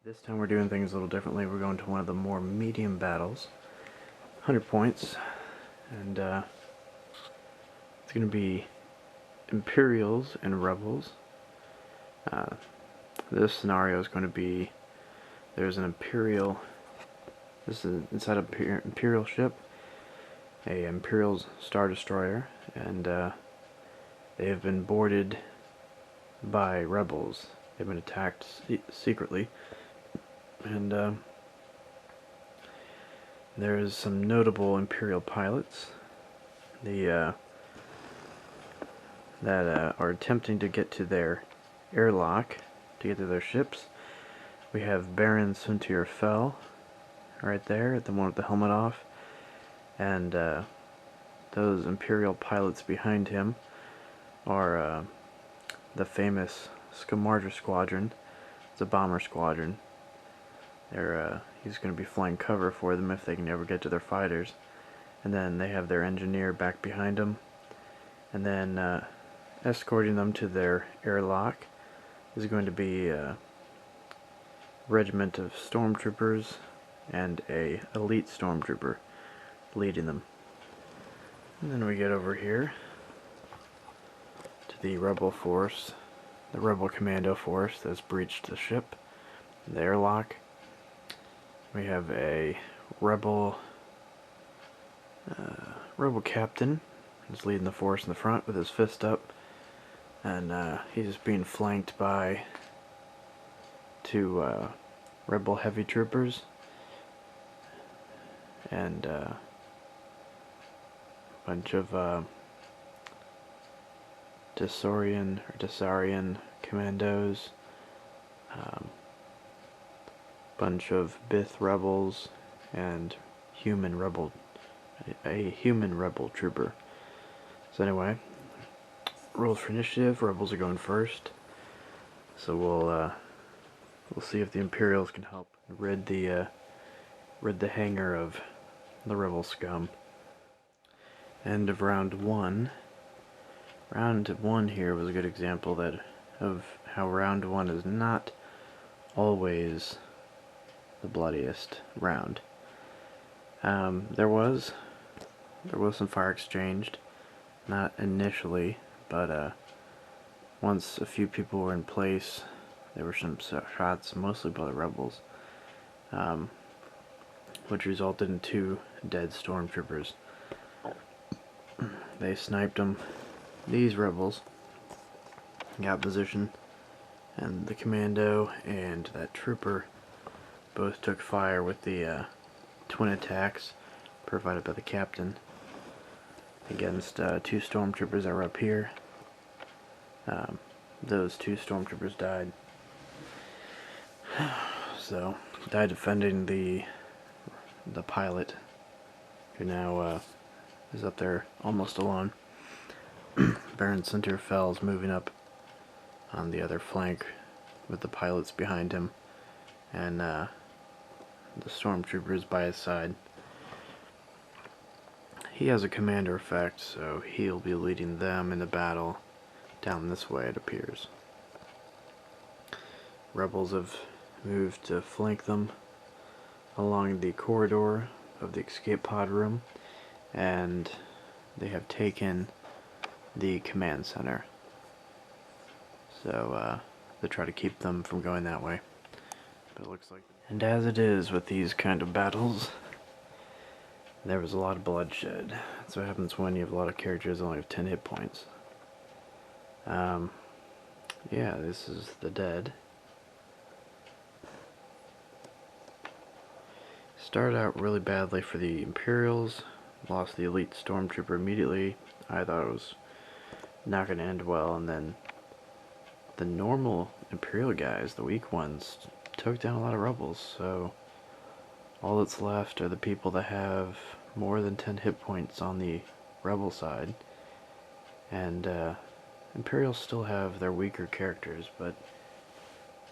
This time we're doing things a little differently. We're going to one of the more medium battles. 100 points. And it's going to be Imperials and Rebels. This scenario is going to be, there's an Imperial, this is inside an Imperial ship, a Imperial Star Destroyer, and they have been boarded by Rebels. They've been attacked secretly. And there's some notable Imperial pilots that are attempting to get to their airlock, to get to their ships. We have Baron Suntir Fel right there, the one with the helmet off, and those Imperial pilots behind him are the famous Skirmisher Squadron. It's a bomber squadron. He's going to be flying cover for them if they can ever get to their fighters. And then they have their engineer back behind them. And then escorting them to their airlock is going to be a regiment of stormtroopers and a elite stormtrooper leading them. And then we get over here to the rebel force, the rebel commando force that's breached the ship, the airlock. We have a rebel captain who's leading the force in the front with his fist up, and he's being flanked by two rebel heavy troopers and a bunch of Dasarian commandos, bunch of Bith rebels, and a human rebel trooper. So anyway, rules for initiative: rebels are going first. So we'll see if the Imperials can help rid the hangar of the rebel scum. End of round one. Round one here was a good example of how round one is not always the bloodiest round. There was some fire exchanged, not initially, but once a few people were in place, there were some shots, mostly by the rebels, which resulted in 2 dead stormtroopers. They sniped them. These rebels got position, and the commando and that trooper both took fire with the twin attacks provided by the captain against 2 stormtroopers that were up here. Those 2 stormtroopers died. So, died defending the pilot, who now is up there almost alone. Baron Suntir Fel is moving up on the other flank with the pilots behind him, and the stormtroopers by his side. He has a commander effect, so he'll be leading them in the battle down this way, it appears. Rebels have moved to flank them along the corridor of the escape pod room, and they have taken the command center. So they try to keep them from going that way. But it looks like, and as it is with these kind of battles, there was a lot of bloodshed. That's what happens when you have a lot of characters that only have 10 hit points. Yeah, this is the dead. Started out really badly for the Imperials. Lost the elite stormtrooper immediately. I thought it was not going to end well, and then the normal Imperial guys, the weak ones, took down a lot of rebels, so all that's left are the people that have more than 10 hit points on the rebel side. And Imperials still have their weaker characters, but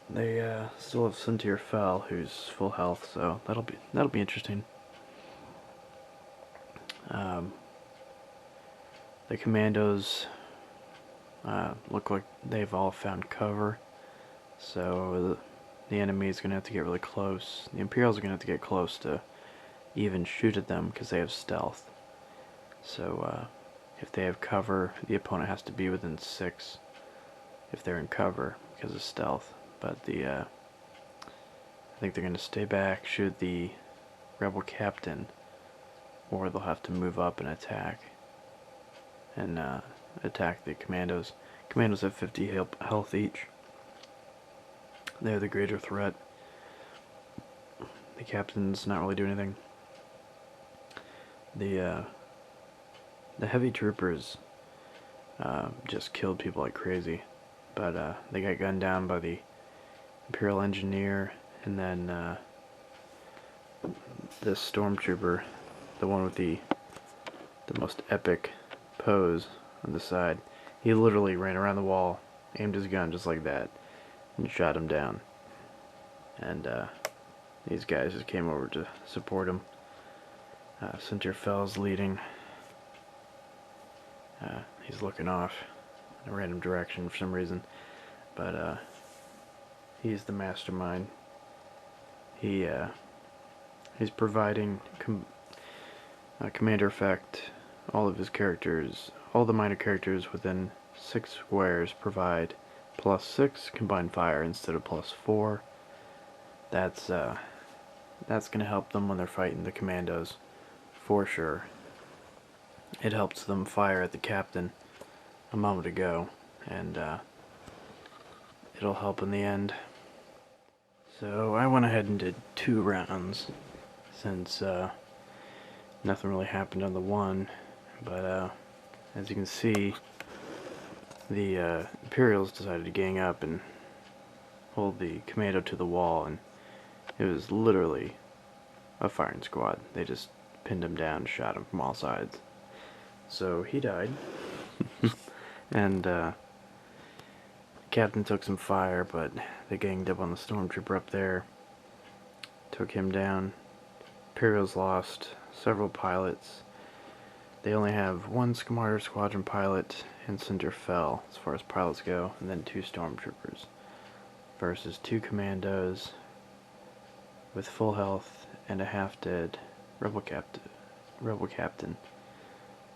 they still have Suntir Fel, who's full health, so that'll be interesting. The commandos look like they've all found cover, so the enemy is going to have to get really close. The Imperials are going to have to get close to even shoot at them because they have stealth. So if they have cover, the opponent has to be within 6 if they're in cover because of stealth. But I think they're going to stay back, shoot the rebel captain, or they'll have to move up and attack. And attack the commandos. Commandos have 50 health each. They're the greater threat. The captain's not really doing anything. The heavy troopers just killed people like crazy, but they got gunned down by the Imperial engineer, and then this stormtrooper, the one with the most epic pose on the side, he literally ran around the wall, aimed his gun just like that, and shot him down. And these guys just came over to support him. Center Fell's leading. He's looking off in a random direction for some reason, but he's the mastermind. He's providing commander effect. All of his characters, all the minor characters within 6 squares provide +6 combined fire instead of +4. That's gonna help them when they're fighting the commandos, for sure. It helps them fire at the captain a moment ago, and it'll help in the end. So I went ahead and did 2 rounds, since nothing really happened on the one, but as you can see, the Imperials decided to gang up and hold the commando to the wall, and it was literally a firing squad. They just pinned him down, shot him from all sides. So he died, and Captain took some fire, but they ganged up on the stormtrooper up there, took him down. Imperials lost several pilots. They only have 1 Marder Squadron pilot, and Cinder fell as far as pilots go, and then 2 stormtroopers versus 2 commandos with full health and a half-dead rebel captain.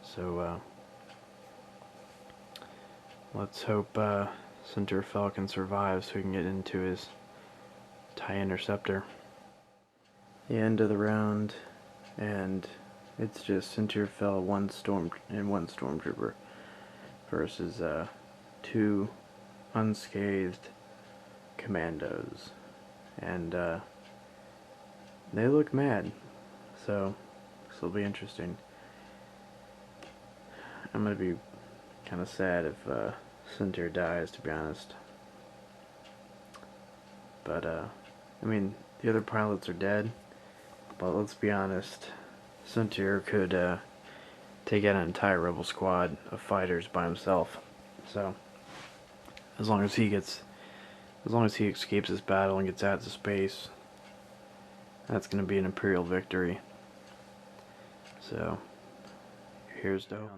So let's hope Cinder Fell can survive so we can get into his TIE Interceptor. The end of the round, and it's just Cinder Fell, 1 stormtrooper versus 2 unscathed commandos, and they look mad, so this will be interesting. I'm gonna be kind of sad if Cinder dies, to be honest. But I mean, the other pilots are dead, but let's be honest, Cinder could take out an entire rebel squad of fighters by himself. So as long as he escapes this battle and gets out to space, that's gonna be an Imperial victory. So here's to hope.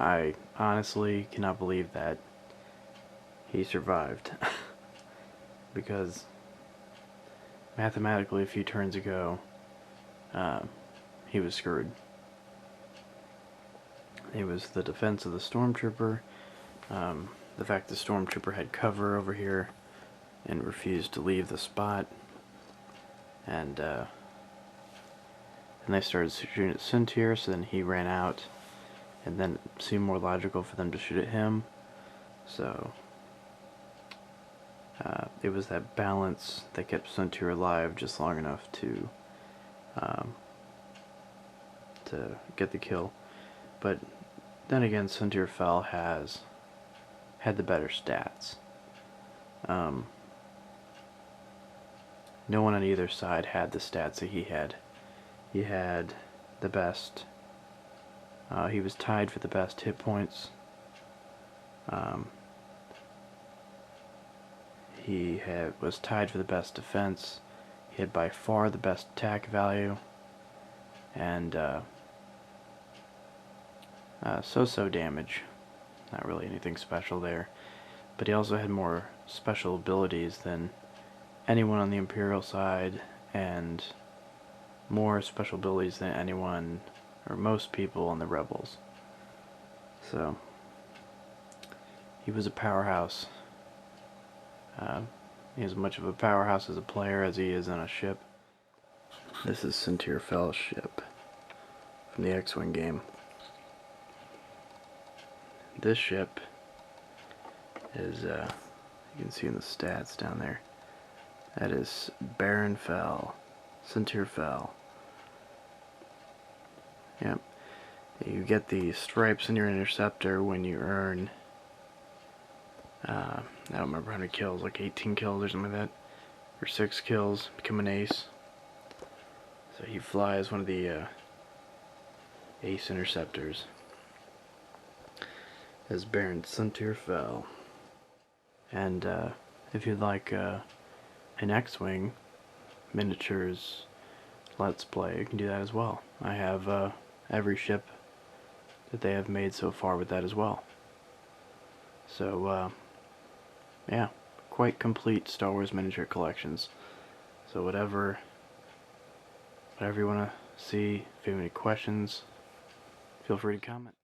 I honestly cannot believe that he survived. Because mathematically a few turns ago he was screwed. It was the defense of the stormtrooper, the fact the stormtrooper had cover over here and refused to leave the spot, and they started shooting at Cinder, so then he ran out, and then it seemed more logical for them to shoot at him. So it was that balance that kept Cinder alive just long enough to get the kill. But then again, Cinder Fell had the better stats. No one on either side had the stats that he had. He had the best. He was tied for the best hit points. He was tied for the best defense. He had by far the best attack value, and so-so damage. Not really anything special there. But he also had more special abilities than anyone on the Imperial side, and more special abilities than anyone or most people on the Rebels. So he was a powerhouse. He is as much of a powerhouse as a player as he is on a ship. This is Sentir Fel's ship from the X-Wing game. This ship is, you can see in the stats down there, that is Baron Fel, Sentir Fel. Yep. You get the stripes in your interceptor when you earn, I don't remember how many kills, like 18 kills or something like that, or 6 kills, become an ace. So he flies one of the ace interceptors as Baron Sentir Fel. And if you'd like an X-Wing miniatures Let's Play, you can do that as well. I have every ship that they have made so far with that as well. So yeah, quite complete Star Wars miniature collections. So whatever you want to see, if you have any questions, feel free to comment.